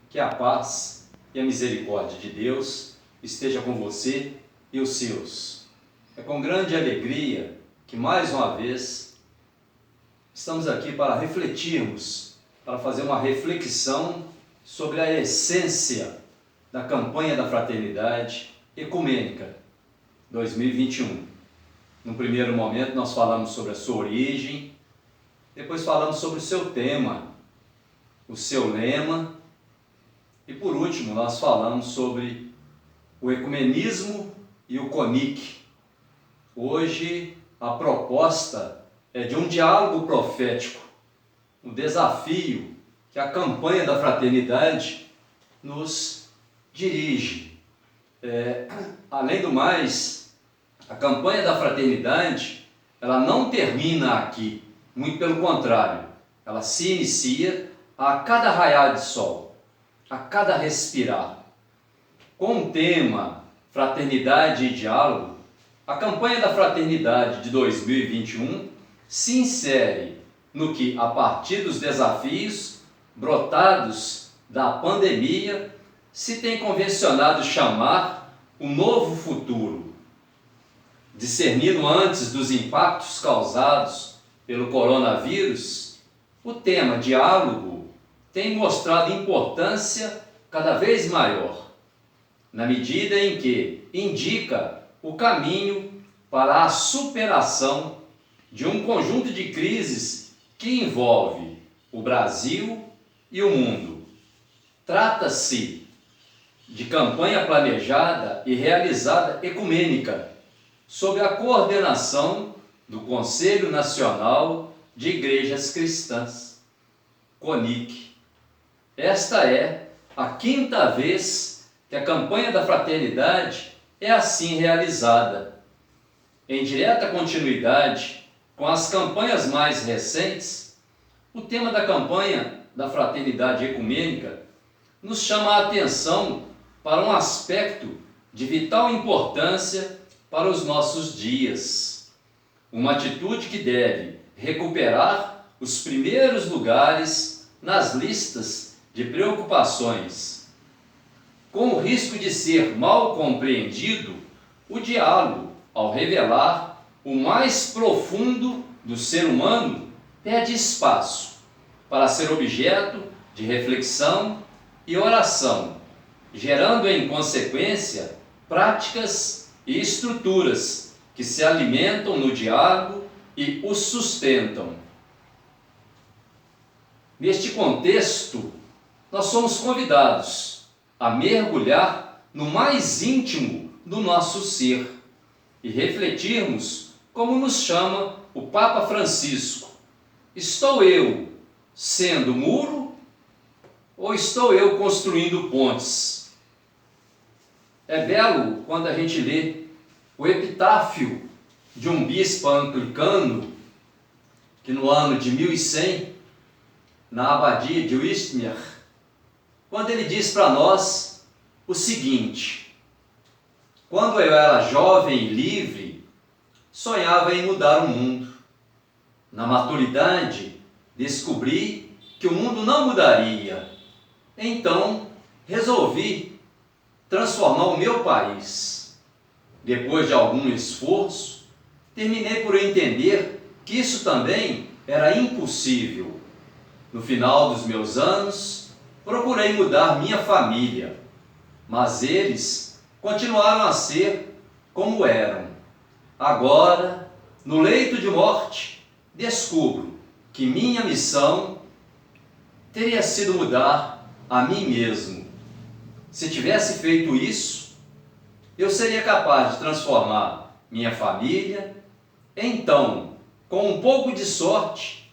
Que a paz e a misericórdia de Deus esteja com você e os seus. É com grande alegria que mais uma vez estamos aqui para refletirmos, para fazer uma reflexão sobre a essência da campanha da Fraternidade Ecumênica 2021. No primeiro momento nós falamos sobre a sua origem, depois falamos sobre o seu tema, o seu lema, e por último nós falamos sobre o ecumenismo e o CONIC. Hoje a proposta é de um diálogo profético, um desafio que a campanha da Fraternidade nos dirige. Além do mais, a campanha da Fraternidade ela não termina aqui, muito pelo contrário, ela se inicia a cada raiar de sol, a cada respirar. Com o tema Fraternidade e Diálogo, a campanha da Fraternidade de 2021 se insere no que, a partir dos desafios brotados da pandemia, se tem convencionado chamar o novo futuro. Discernindo antes dos impactos causados pelo coronavírus, o tema diálogo tem mostrado importância cada vez maior, na medida em que indica o caminho para a superação de um conjunto de crises que envolve o Brasil e o mundo. Trata-se de campanha planejada e realizada ecumênica, sob a coordenação do Conselho Nacional de Igrejas Cristãs, CONIC. Esta é a 5ª vez que a campanha da Fraternidade é assim realizada. Em direta continuidade com as campanhas mais recentes, o tema da campanha da Fraternidade Ecumênica nos chama a atenção para um aspecto de vital importância para os nossos dias. Uma atitude que deve recuperar os primeiros lugares nas listas de preocupações. Com o risco de ser mal compreendido, o diálogo, ao revelar o mais profundo do ser humano, pede espaço para ser objeto de reflexão e oração, gerando em consequência práticas e estruturas que se alimentam no diálogo e o sustentam. Neste contexto, nós somos convidados a mergulhar no mais íntimo do nosso ser e refletirmos como nos chama o Papa Francisco. Estou eu sendo muro ou estou eu construindo pontes? É belo quando a gente lê o epitáfio de um bispo anglicano que no ano de 1100, na abadia de Westminster, quando ele diz para nós o seguinte: quando eu era jovem e livre, sonhava em mudar o mundo. Na maturidade, descobri que o mundo não mudaria. Então, resolvi transformar o meu país. Depois de algum esforço, terminei por entender que isso também era impossível. No final dos meus anos, procurei mudar minha família, mas eles continuaram a ser como eram. Agora, no leito de morte, descubro que minha missão teria sido mudar a mim mesmo. Se tivesse feito isso, eu seria capaz de transformar minha família. Então, com um pouco de sorte,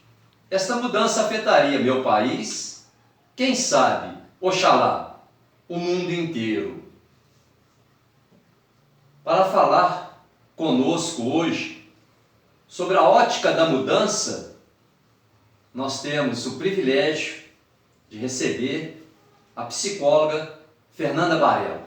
esta mudança afetaria meu país, quem sabe, oxalá, o mundo inteiro. Para falar conosco hoje sobre a ótica da mudança, nós temos o privilégio de receber a psicóloga Fernanda Barella.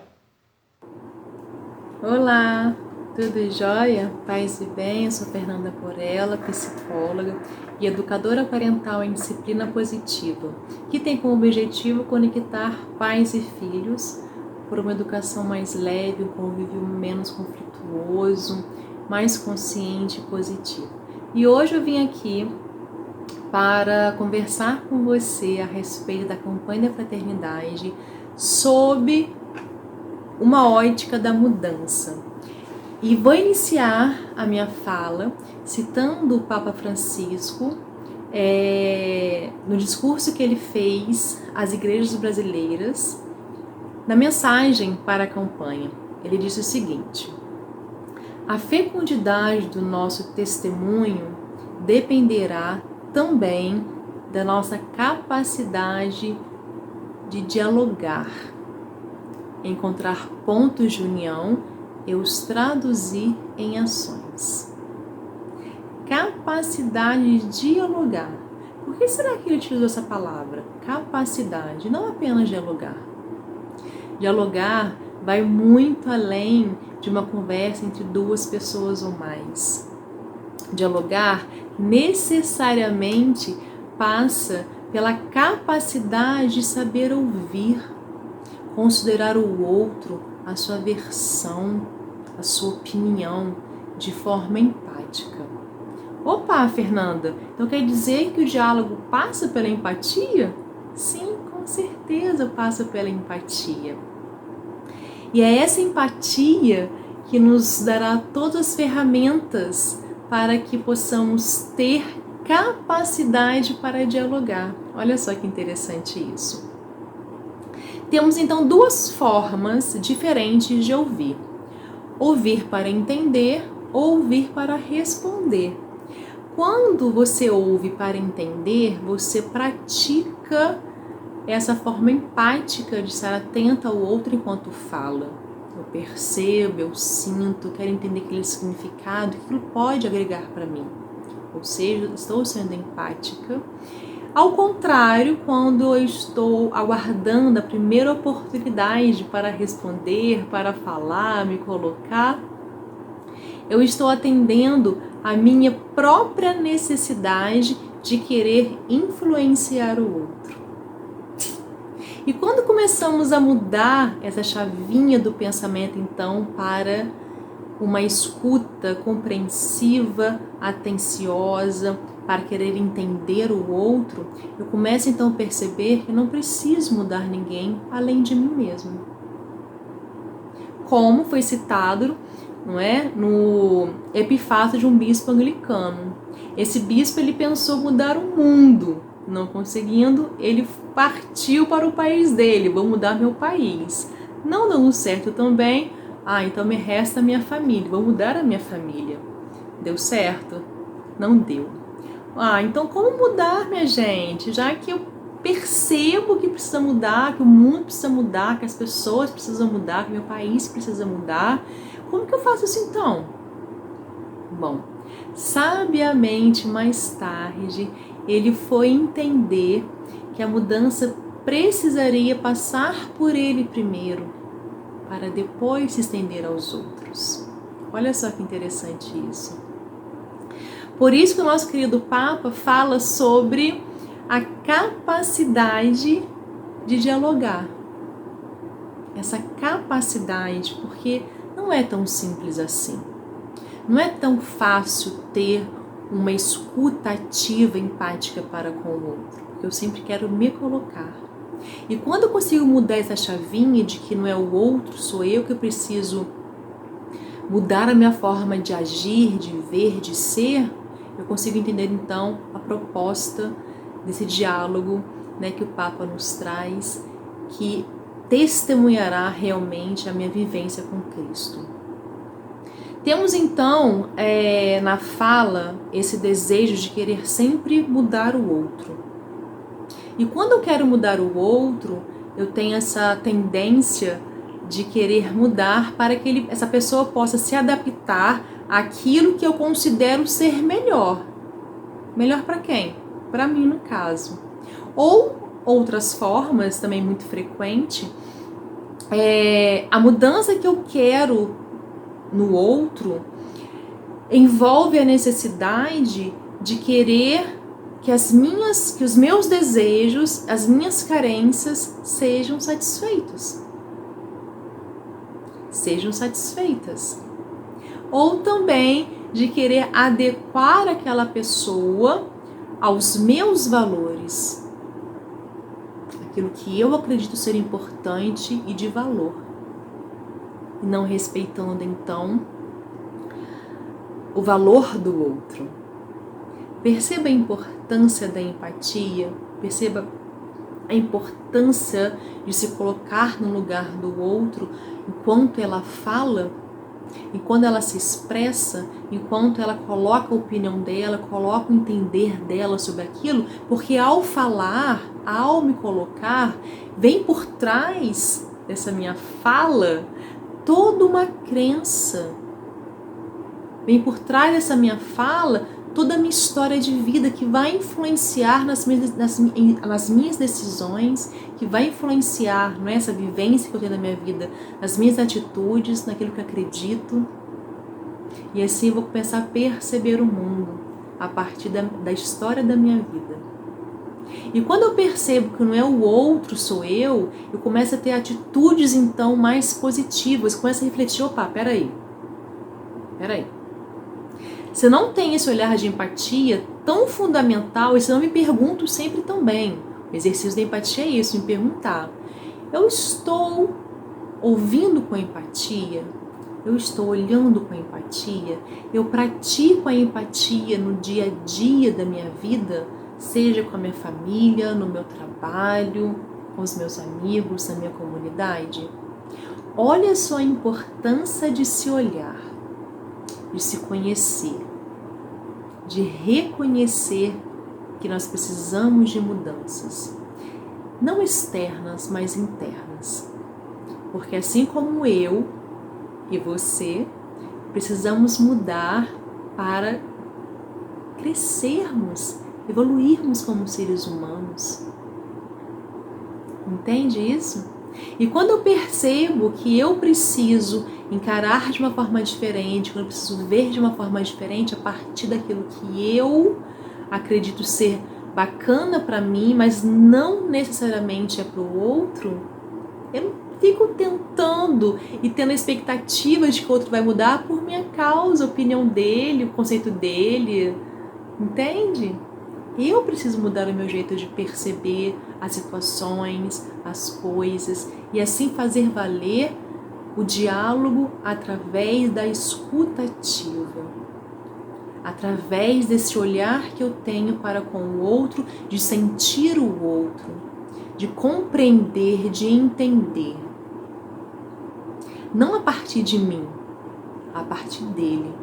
Olá, Tudo jóia? Paz e bem, eu sou Fernanda Porella, psicóloga e educadora parental em disciplina positiva, que tem como objetivo conectar pais e filhos por uma educação mais leve, um convívio menos conflituoso, mais consciente e positivo. E hoje eu vim aqui para conversar com você a respeito da campanha da fraternidade sob uma ótica da mudança. E vou iniciar a minha fala citando o Papa Francisco no discurso que ele fez às igrejas brasileiras, na mensagem para a campanha. Ele disse o seguinte: a fecundidade do nosso testemunho dependerá também da nossa capacidade de dialogar, encontrar pontos de união e os traduzir em ações. Capacidade de dialogar. Por que será que ele utilizou essa palavra? Capacidade, não apenas dialogar. Dialogar vai muito além de uma conversa entre duas pessoas ou mais. Dialogar necessariamente passa pela capacidade de saber ouvir, considerar o outro, a sua versão, a sua opinião de forma empática. Opa, Fernanda, então quer dizer que o diálogo passa pela empatia? Sim, com certeza passa pela empatia. E é essa empatia que nos dará todas as ferramentas para que possamos ter capacidade para dialogar. Olha só que interessante isso. Temos então duas formas diferentes de ouvir. Ouvir para entender, ouvir para responder. Quando você ouve para entender, você pratica essa forma empática de estar atento ao outro enquanto fala. Eu percebo, eu sinto, quero entender aquele significado, que aquilo pode agregar para mim. Ou seja, estou sendo empática. Ao contrário, quando eu estou aguardando a primeira oportunidade para responder, para falar, me colocar, eu estou atendendo a minha própria necessidade de querer influenciar o outro. E quando começamos a mudar essa chavinha do pensamento, então, para uma escuta compreensiva, atenciosa, para querer entender o outro, eu começo então a perceber que não preciso mudar ninguém além de mim mesmo. Como foi citado, não é, no epifato de um bispo anglicano. Esse bispo ele pensou mudar o mundo, não conseguindo, ele partiu para o país dele, vou mudar meu país. Não dando certo também, então me resta a minha família, vou mudar a minha família. Deu certo? Não deu. Então como mudar, minha gente? Já que eu percebo que precisa mudar, que o mundo precisa mudar, que as pessoas precisam mudar, que meu país precisa mudar, como que eu faço isso então? Bom, sabiamente mais tarde, ele foi entender que a mudança precisaria passar por ele primeiro, para depois se estender aos outros. Olha só que interessante isso. Por isso que o nosso querido Papa fala sobre a capacidade de dialogar. Essa capacidade, porque não é tão simples assim. Não é tão fácil ter uma escuta ativa, empática para com o outro, porque eu sempre quero me colocar. E quando eu consigo mudar essa chavinha de que não é o outro, sou eu que preciso mudar a minha forma de agir, de ver, de ser, eu consigo entender então a proposta desse diálogo, né, que o Papa nos traz, que testemunhará realmente a minha vivência com Cristo. Temos então na fala esse desejo de querer sempre mudar o outro. E quando eu quero mudar o outro, eu tenho essa tendência de querer mudar para que essa pessoa possa se adaptar àquilo que eu considero ser melhor. Melhor para quem? Para mim, no caso. Ou outras formas, também muito frequente, a mudança que eu quero no outro envolve a necessidade de querer que os meus desejos, as minhas carências sejam satisfeitos. Sejam satisfeitas. Ou também de querer adequar aquela pessoa aos meus valores. Aquilo que eu acredito ser importante e de valor. E não respeitando, então, o valor do outro. Perceba a importância da empatia, perceba a importância de se colocar no lugar do outro enquanto ela fala, enquanto ela se expressa, enquanto ela coloca a opinião dela, coloca o entender dela sobre aquilo, porque ao falar, ao me colocar, vem por trás dessa minha fala toda uma crença. Vem por trás dessa minha fala toda a minha história de vida que vai influenciar nas minhas decisões, que vai influenciar essa vivência que eu tenho na minha vida, nas minhas atitudes, naquilo que eu acredito. E assim eu vou começar a perceber o mundo a partir da história da minha vida. E quando eu percebo que não é o outro, sou eu começo a ter atitudes então mais positivas, começo a refletir, opa, peraí. Se eu não tenho esse olhar de empatia tão fundamental, e se eu não me pergunto sempre também, o exercício da empatia é isso, me perguntar, eu estou ouvindo com empatia? Eu estou olhando com empatia? Eu pratico a empatia no dia a dia da minha vida, seja com a minha família, no meu trabalho, com os meus amigos, na minha comunidade? Olha só a importância de se olhar, de se conhecer, de reconhecer que nós precisamos de mudanças, não externas, mas internas. Porque assim como eu e você, precisamos mudar para crescermos, evoluirmos como seres humanos. Entende isso? E quando eu percebo que eu preciso encarar de uma forma diferente, quando eu preciso ver de uma forma diferente a partir daquilo que eu acredito ser bacana para mim, mas não necessariamente é para o outro, eu não fico tentando e tendo a expectativa de que o outro vai mudar por minha causa, a opinião dele, o conceito dele, entende? Eu preciso mudar o meu jeito de perceber as situações, as coisas e assim fazer valer o diálogo através da escuta ativa, através desse olhar que eu tenho para com o outro, de sentir o outro, de compreender, de entender. Não a partir de mim, a partir dele.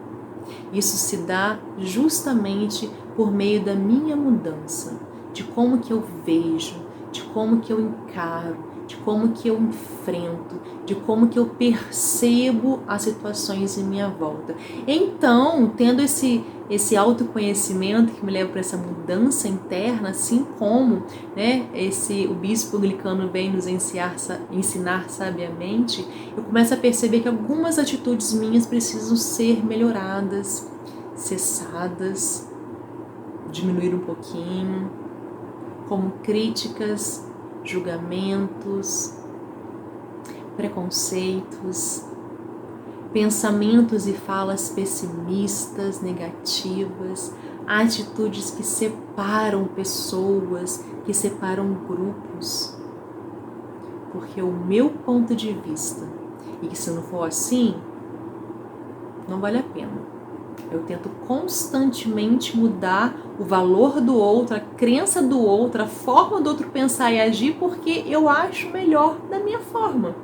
Isso se dá justamente por meio da minha mudança, de como que eu vejo, de como que eu encaro, de como que eu enfrento, de como que eu percebo as situações em minha volta. Então, tendo esse autoconhecimento que me leva para essa mudança interna, assim como o bispo anglicano vem nos ensinar sabiamente, eu começo a perceber que algumas atitudes minhas precisam ser melhoradas, cessadas, diminuir um pouquinho, como críticas, julgamentos, preconceitos, pensamentos e falas pessimistas, negativas, atitudes que separam pessoas, que separam grupos. Porque o meu ponto de vista, e que se não for assim, não vale a pena. Eu tento constantemente mudar o valor do outro, a crença do outro, a forma do outro pensar e agir, porque eu acho melhor da minha forma.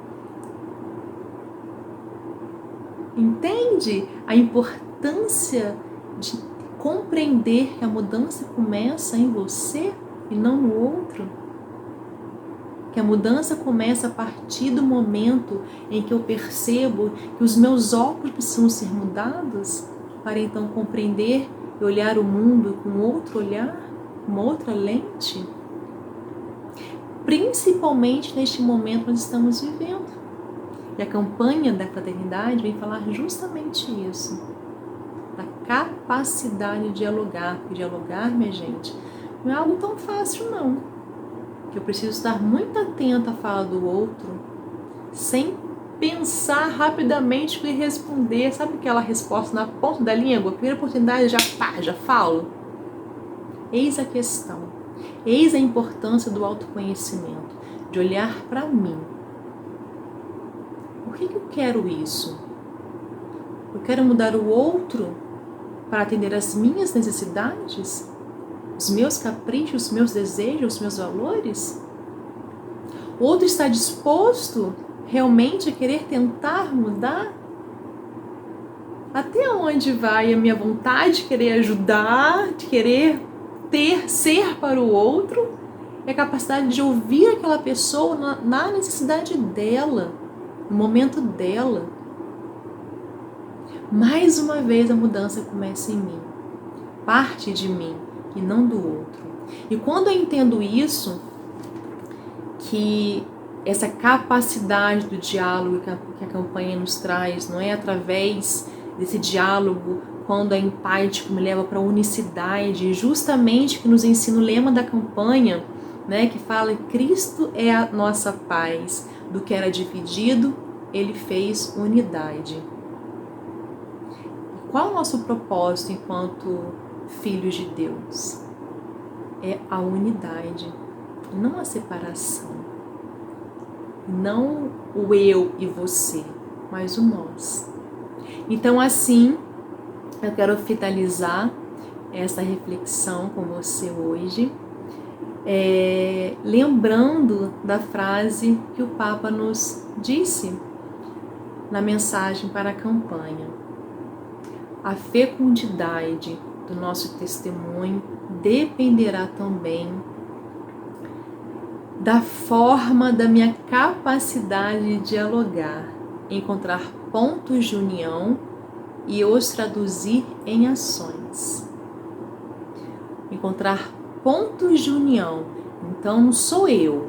Entende a importância de compreender que a mudança começa em você e não no outro? Que a mudança começa a partir do momento em que eu percebo que os meus óculos precisam ser mudados para então compreender e olhar o mundo com outro olhar, uma outra lente? Principalmente neste momento que nós estamos vivendo. E a campanha da fraternidade vem falar justamente isso, da capacidade de dialogar. Porque dialogar, minha gente, não é algo tão fácil não. Que eu preciso estar muito atenta à fala do outro, sem pensar rapidamente e responder. Sabe aquela resposta na ponta da língua? Primeira oportunidade, já falo. Eis a questão. Eis a importância do autoconhecimento, de olhar para mim. Por que eu quero isso? Eu quero mudar o outro para atender às minhas necessidades? Os meus caprichos, os meus desejos, os meus valores? O outro está disposto realmente a querer tentar mudar? Até onde vai a minha vontade de querer ajudar, de querer ser para o outro? É a capacidade de ouvir aquela pessoa na necessidade dela, no momento dela. Mais uma vez a mudança começa em mim, parte de mim e não do outro. E quando eu entendo isso, que essa capacidade do diálogo que a campanha nos traz, não é através desse diálogo, quando é empático, me leva para a unicidade, justamente que nos ensina o lema da campanha, né, que fala: Cristo é a nossa paz, do que era dividido, Ele fez unidade. E qual é o nosso propósito enquanto filhos de Deus? É a unidade, não a separação. Não o eu e você, mas o nós. Então, assim, eu quero finalizar essa reflexão com você hoje, lembrando da frase que o Papa nos disse na mensagem para a campanha: a fecundidade do nosso testemunho dependerá também da forma da minha capacidade de dialogar, encontrar pontos de união e os traduzir em ações. Encontrar pontos de união. Então não sou eu,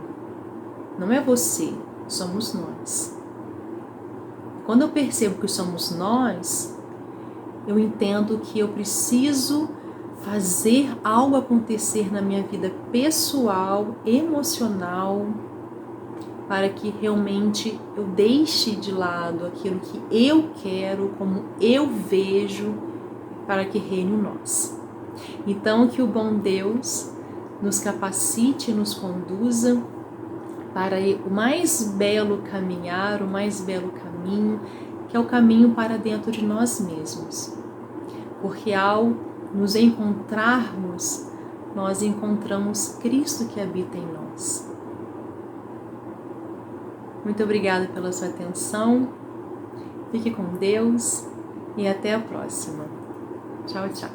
não é você, somos nós. Quando eu percebo que somos nós, eu entendo que eu preciso fazer algo acontecer na minha vida pessoal, emocional, para que realmente eu deixe de lado aquilo que eu quero, como eu vejo, para que reine o nós. Então, que o bom Deus nos capacite e nos conduza para o mais belo caminhar, o mais belo caminho, que é o caminho para dentro de nós mesmos. Porque ao nos encontrarmos, nós encontramos Cristo que habita em nós. Muito obrigada pela sua atenção, fique com Deus e até a próxima. Tchau, tchau.